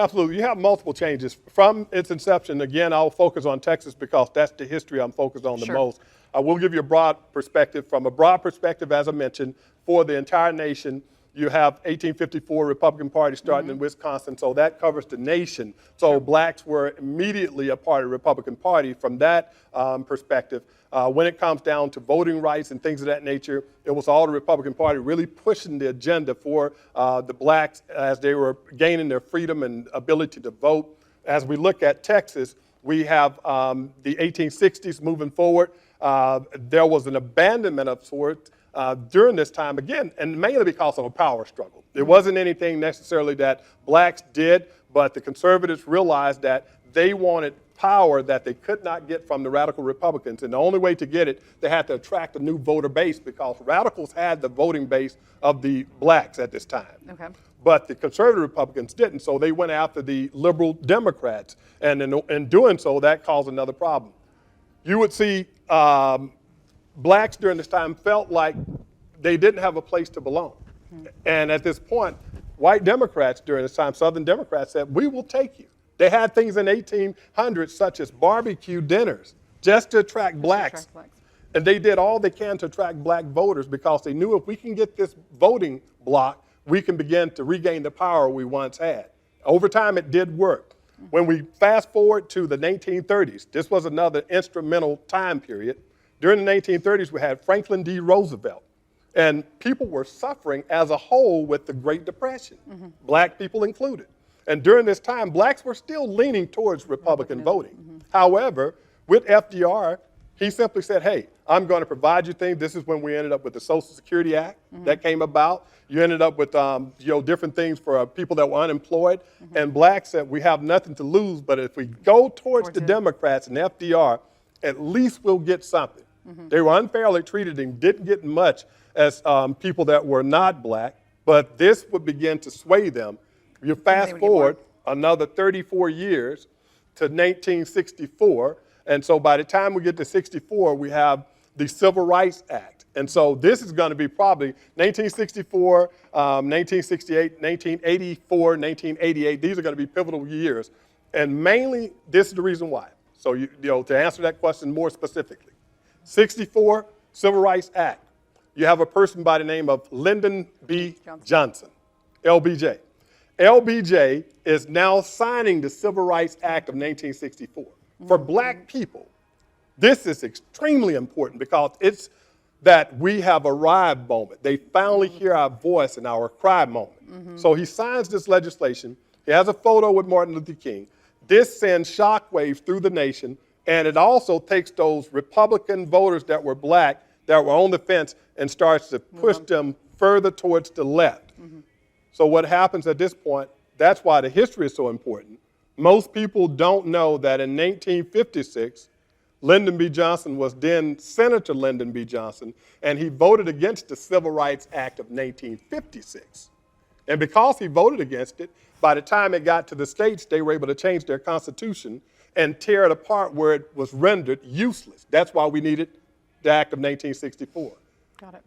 Absolutely. You have multiple changes. From its inception, again, I'll focus on Texas because that's the history I'm focused on the most. I will give you a broad perspective. From a broad perspective, as I mentioned, for the entire nation, you have 1854 Republican Party starting in Wisconsin, so that covers the nation. So blacks were immediately a part of the Republican Party from that perspective. When it comes down to voting rights and things of that nature, it was all the Republican Party really pushing the agenda for the blacks as they were gaining their freedom and ability to vote. As we look at Texas, we have the 1860s moving forward. There was an abandonment of sorts during this time, again, and mainly because of a power struggle. It wasn't anything necessarily that blacks did, but the conservatives realized that they wanted power that they could not get from the radical Republicans. And the only way to get it, they had to attract a new voter base because radicals had the voting base of the blacks at this time. Okay. But the conservative Republicans didn't, so they went after the liberal Democrats. And in doing so, that caused another problem. You would see blacks during this time felt like they didn't have a place to belong. And at this point, white Democrats during this time, Southern Democrats said, we will take you. They had things in 1800s such as barbecue dinners just to attract blacks. And they did all they can to attract black voters because they knew if we can get this voting block, we can begin to regain the power we once had. Over time, it did work. When we fast forward to the 1930s, this was another instrumental time period. During the 1930s, we had Franklin D. Roosevelt, and people were suffering as a whole with the Great Depression, black people included. And during this time, blacks were still leaning towards Republican voting. However, with FDR, he simply said, hey, I'm going to provide you things. This is when we ended up with the Social Security Act that came about. You ended up with different things for people that were unemployed. And blacks said, we have nothing to lose, but if we go towards the Democrats and FDR, at least we'll get something. They were unfairly treated and didn't get much as people that were not black, but this would begin to sway them. You fast forward another 34 years to 1964, and so by the time we get to 64, we have the Civil Rights Act. And so this is going to be probably 1964, 1968, 1984, 1988. These are going to be pivotal years. And mainly, this is the reason why. So to answer that question more specifically, 64, Civil Rights Act. You have a person by the name of Lyndon B. Johnson, LBJ. LBJ is now signing the Civil Rights Act of 1964. For black people, this is extremely important because it's that we have arrived moment. They finally hear our voice and our cry moment. So he signs this legislation. He has a photo with Martin Luther King. This sends shockwaves through the nation, and it also takes those Republican voters that were black, that were on the fence, and starts to push them further towards the left. So what happens at this point, that's why the history is so important. Most people don't know that in 1956, Lyndon B. Johnson was then Senator Lyndon B. Johnson, and he voted against the Civil Rights Act of 1956. And because he voted against it, by the time it got to the states, they were able to change their constitution and tear it apart where it was rendered useless. That's why we needed the Act of 1964. Got it.